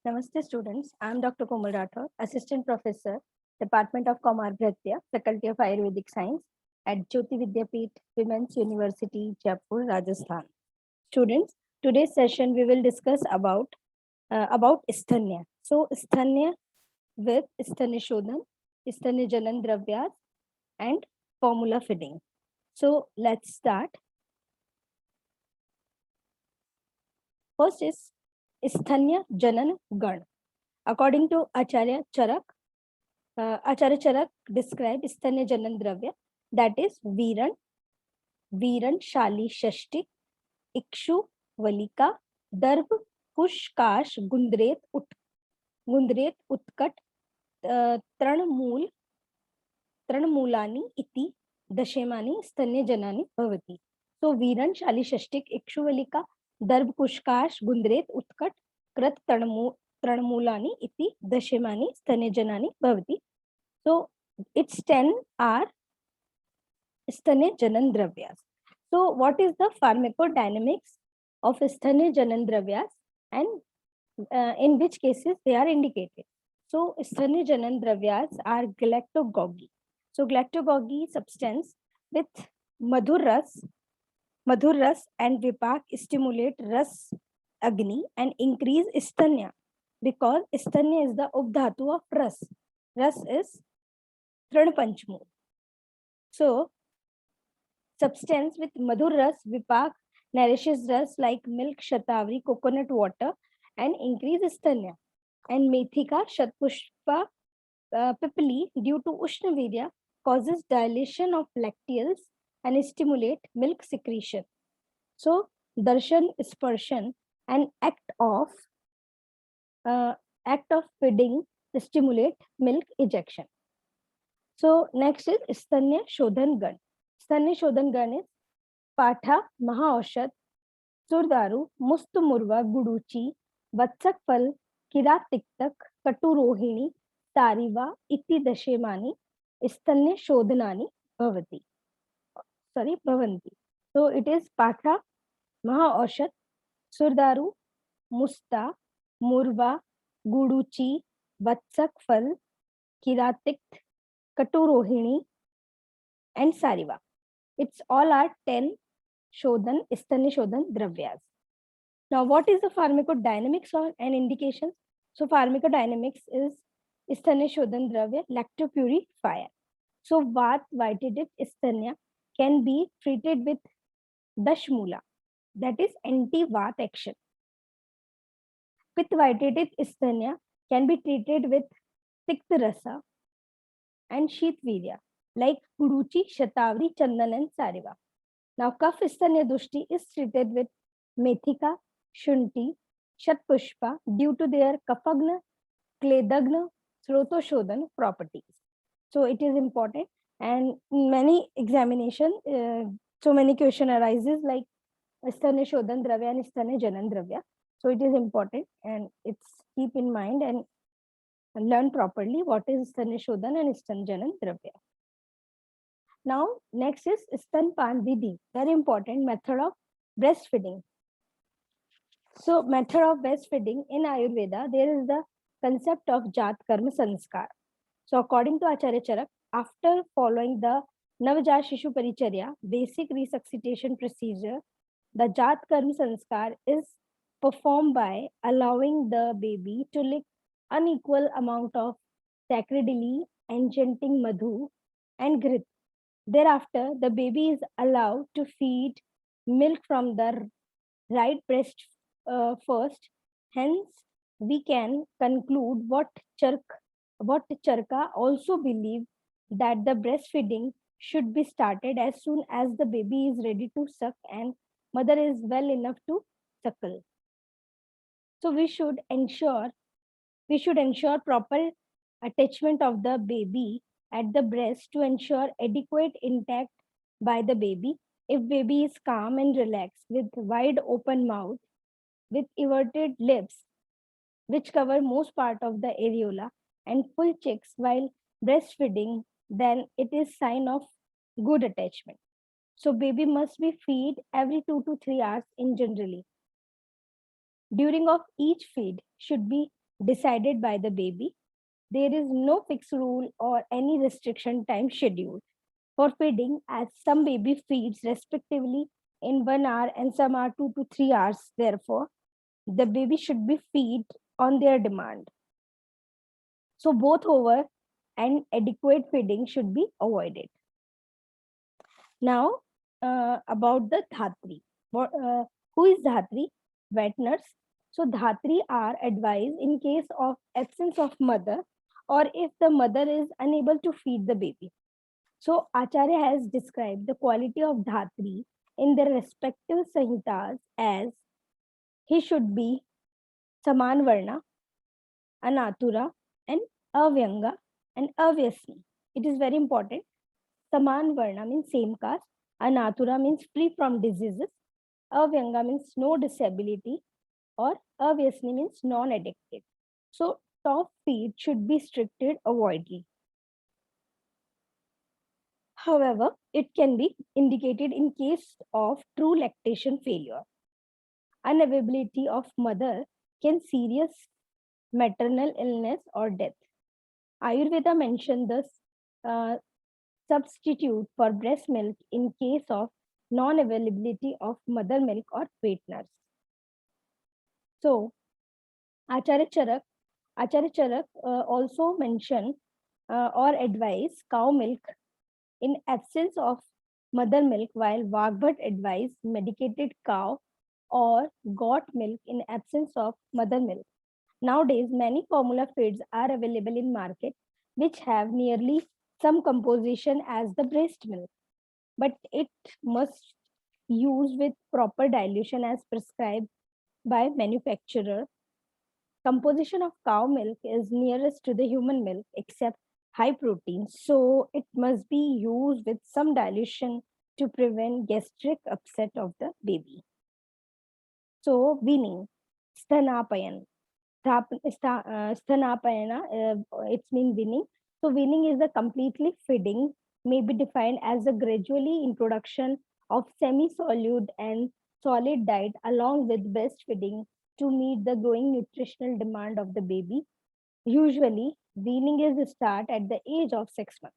Namaste students, I am Dr. Komal Rathore, Assistant Professor, Department of Kumar Bhratya, Faculty of Ayurvedic Science at Jyoti Vidyapeeth Women's University, Jaipur, Rajasthan. Students, today's session we will discuss about Sthanya. So Sthanya with Sthanya Shodhan, Sthanya Janan Dravyas and formula feeding. So let's start. First is Sthanya Janan Gan. According to Acharya Charak described Sthanya Janan Dravya, that is Viran, Shali Shashti, Ikshu, Valika, Darb, Pushkash, Gundret, Utkat, Tranmulani, Iti, Dashemani, Sthanya Janani, Bhavati. So Viran, Shali Shashtik, Ikshu, Valika, Darb, Pushkash, Gundret, Utkat, Krat, Tranmulani, Iti, Dashemani, Sthanya Janani, Bhavati. So its 10 are Sthanya Janan Dravyas. So what is the pharmacodynamics of Sthanya Janan Dravyas and in which cases they are indicated? So Sthanya Janan Dravyas are galactogoggy. So galactogoggy substance with madhur ras and vipak stimulate ras agni and increase sthanya, because sthanya is the updhatu of ras. Ras is Tran Panchmu. So substance with madhur ras vipak nourishes ras like milk, shatavari, coconut water and increase sthanya. And methika shatpushpa pipali due to ushnavirya causes dilation of lacteals and stimulate milk secretion. So darshan sparshan, an act of feeding stimulate milk ejection. So next is Sthanya Shodhan Gan. Sthanya Shodhan Gan is Patha, Mahaaushad, Surdaru, Mustumurva, Guduchi, Vatsak Fal, Kiratiktak, Katurohini, Tariva, Iti Dashemani, Sthanya Shodhanani, Bhavati. Sorry, Bhavanti. So it is Patha, Mahaaushad, Surdaru, Musta, Murva, Guduchi, Vatsak Fal, Kiratik, Katurohini, and Sariva. It's all are 10 Shodhan, Sthanya Shodhan Dravyas. Now, what is the pharmacodynamics and indications? So, pharmacodynamics is Sthanya Shodhan Dravya, lactopurifier. So, Vat vitiated Sthanya can be treated with Dashmula, that is anti-Vat action. Pitt vitiated Sthanya can be treated with Tikta Rasa and Sheetvirya, like Kuruchi, Shatavari, Chandan, and Sariva. Now, Kaf Sthanya Dushti is treated with Methika, Shunti, Shatpushpa due to their Kafagna, Kledagna, Srotoshodhan properties. So it is important, and many examination, so many question arises like Sthanya Shodhan Dravya and Sthanya Janan Dravya. So it is important, and it's keep in mind and learn properly what is Sthanya Shodhan and Sthanya Janan Dravya. Now, next is Stanpan Vidhi, very important method of breastfeeding. So, method of breastfeeding in Ayurveda, there is the concept of Jat Karma Sanskar. So, according to Acharya Charak, after following the Navajat Shishu Paricharya, basic resuscitation procedure, the Jat Karma Sanskar is performed by allowing the baby to lick unequal amount of sacredly enchanting madhu and grit. Thereafter, the baby is allowed to feed milk from the right breast first. Hence, we can conclude what Charka also believe, that the breastfeeding should be started as soon as the baby is ready to suck and mother is well enough to suckle. So we should ensure proper attachment of the baby at the breast to ensure adequate intact by the baby. If baby is calm and relaxed with wide open mouth, with everted lips, which cover most part of the areola, and full cheeks while breastfeeding, then it is sign of good attachment. So baby must be feed every 2 to 3 hours in generally. During of each feed should be decided by the baby. There is no fixed rule or any restriction time schedule for feeding, as some baby feeds respectively in 1 hour and some are 2 to 3 hours. Therefore, the baby should be fed on their demand. So both over and adequate feeding should be avoided. Now, about the Dhatri. Who is Dhatri? Wet nurse. So Dhatri are advised in case of absence of mother or if the mother is unable to feed the baby. So Acharya has described the quality of Dhatri in their respective Samhitas as he should be Saman Varna, Anatura, and Avyanga and Avyasni. It is very important. Saman Varna means same caste. Anatura means free from diseases. Avyanga means no disability. Or Avyasni means non-addicted. So top feed should be restricted avoided. However, it can be indicated in case of true lactation failure. Unavailability of mother can serious maternal illness or death. Ayurveda mentioned the substitute for breast milk in case of non-availability of mother milk or wet nurse. So, Acharya Charak also mentioned or advised cow milk in absence of mother milk, while Vagbhat advised medicated cow or goat milk in absence of mother milk. Nowadays, many formula feeds are available in market which have nearly some composition as the breast milk, but it must use with proper dilution as prescribed by manufacturer. Composition of cow milk is nearest to the human milk except high protein, so it must be used with some dilution to prevent gastric upset of the baby. So weaning, Sthanapayan. Sthanapayana, it's mean weaning. So weaning is a completely feeding, may be defined as a gradually introduction of semi-solid and solid diet along with breastfeeding to meet the growing nutritional demand of the baby. Usually, weaning is start at the age of 6 months.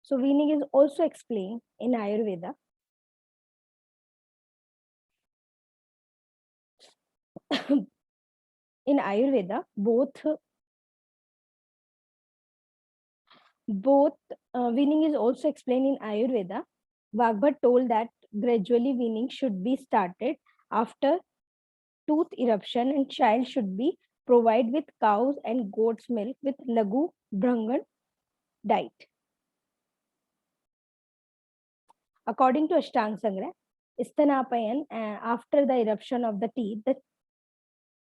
So weaning is also explained in Ayurveda. In Ayurveda, both weaning is also explained in Ayurveda. Vagbhat told that gradually weaning should be started after tooth eruption and child should be provided with cows and goats milk with Lagu Brahman diet. According to Ashtanga Sangra, Sthanapayan, after the eruption of the teeth, the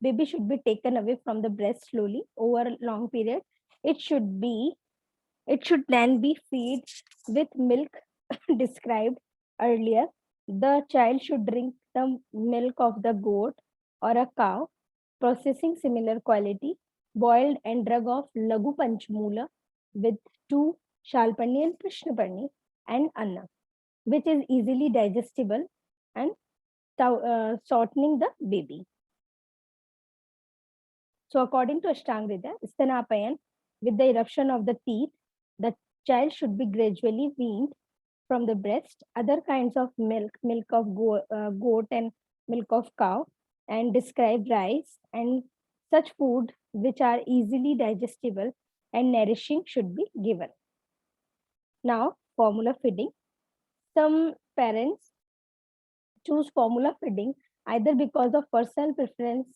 baby should be taken away from the breast slowly over a long period. It should then be fed with milk described earlier. The child should drink the milk of the goat or a cow, processing similar quality, boiled and drug of Lagu Panchmula with 2 Shalpani and Prishnaparni and Anna, which is easily digestible and shortening the baby. So according to Ashtanga, Sthanapayan, with the eruption of the teeth, the child should be gradually weaned from the breast. Other kinds of milk of goat and milk of cow, and describe rice and such food which are easily digestible and nourishing should be given. Now, formula feeding. Some parents choose formula feeding either because of personal preference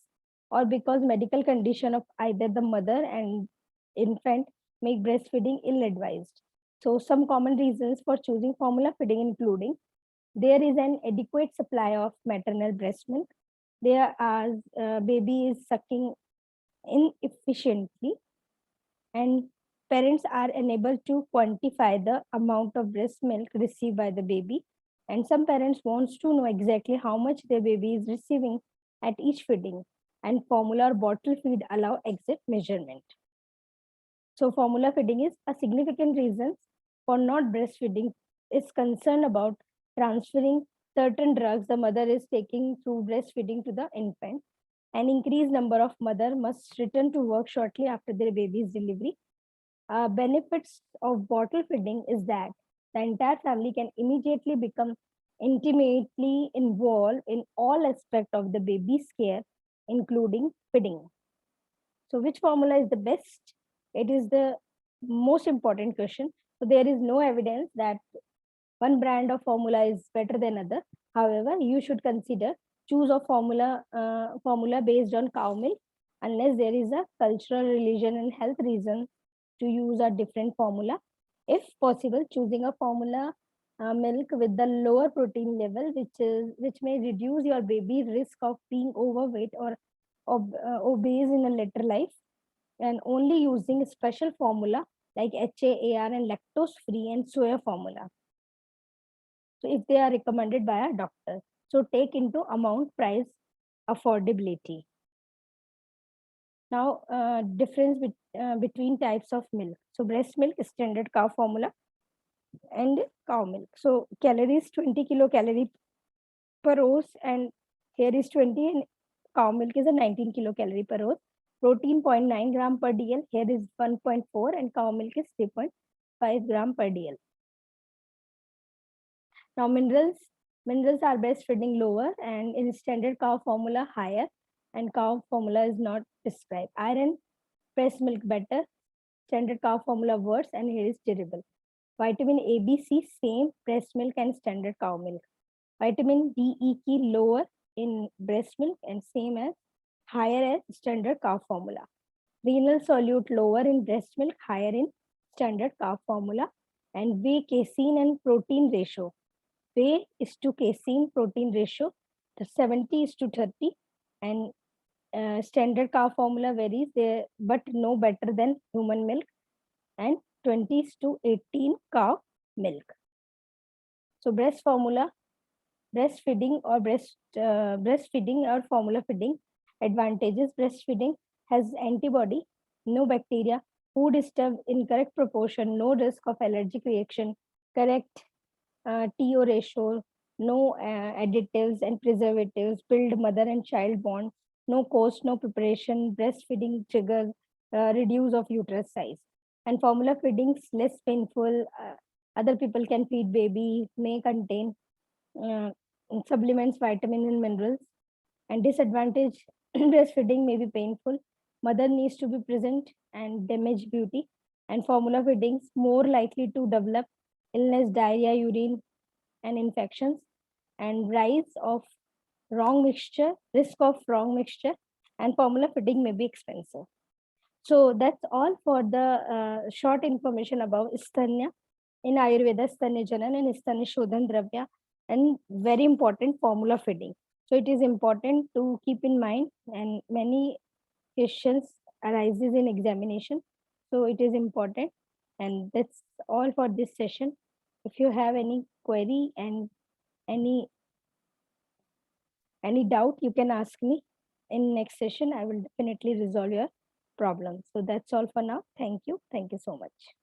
or because medical condition of either the mother and infant make breastfeeding ill-advised. So some common reasons for choosing formula feeding including there is an adequate supply of maternal breast milk. There are baby is sucking inefficiently and parents are unable to quantify the amount of breast milk received by the baby. And some parents wants to know exactly how much their baby is receiving at each feeding, and formula or bottle feed allow exact measurement. So formula feeding is a significant reason for not breastfeeding is concerned about transferring certain drugs the mother is taking through breastfeeding to the infant. An increased number of mothers must return to work shortly after their baby's delivery. Benefits of bottle feeding is that the entire family can immediately become intimately involved in all aspects of the baby's care, including feeding. So which formula is the best? It is the most important question. So there is no evidence that one brand of formula is better than other. However, you should consider choose a formula based on cow milk unless there is a cultural, religion, and health reason to use a different formula. If possible, choosing a formula milk with the lower protein level, which may reduce your baby's risk of being overweight or obese in a later life, and only using special formula like HAAR and lactose free and soya formula. So if they are recommended by a doctor, so take into amount, price, affordability. Now, difference between types of milk. So breast milk is standard cow formula and cow milk. So calories 20 kilocalorie per ounce, and here is 20, and cow milk is a 19 kilocalorie per ounce. Protein 0.9 gram per DL, here is 1.4, and cow milk is 3.5 gram per DL. Now minerals are best feeding lower, and in standard cow formula higher, and cow formula is not prescribed. Iron, breast milk better, standard cow formula worse, and here is durable. Vitamin A, B, C same, breast milk and standard cow milk. Vitamin D, E, K lower in breast milk and same as higher as standard cow formula. Renal solute lower in breast milk, higher in standard cow formula. And whey, casein and protein ratio. Whey is to casein protein ratio, the 70 is to 30, and standard cow formula varies there, but no better than human milk, and 20 is to 18 cow milk. So breastfeeding or formula feeding advantages. Breastfeeding has antibody, no bacteria, food is served in correct proportion, no risk of allergic reaction, correct TO ratio, no additives and preservatives, build mother and child bond, no cost, no preparation, breastfeeding triggers reduce of uterus size. And formula feeding is less painful. Other people can feed baby, may contain uh, supplements, vitamins and minerals. And disadvantage, breastfeeding may be painful. Mother needs to be present and damage beauty. And formula feeding is more likely to develop illness, diarrhea, urine, and infections, and rise of wrong mixture, risk of wrong mixture, and formula feeding may be expensive. So that's all for the short information about Stanya. In Ayurveda, Stanya Janan and Stanya Shodhan Dravya, and very important formula feeding. So it is important to keep in mind, and many questions arises in examination. So it is important, and that's all for this session. If you have any query and any doubt, you can ask me. In next session, I will definitely resolve your problem. So that's all for now. Thank you. Thank you so much.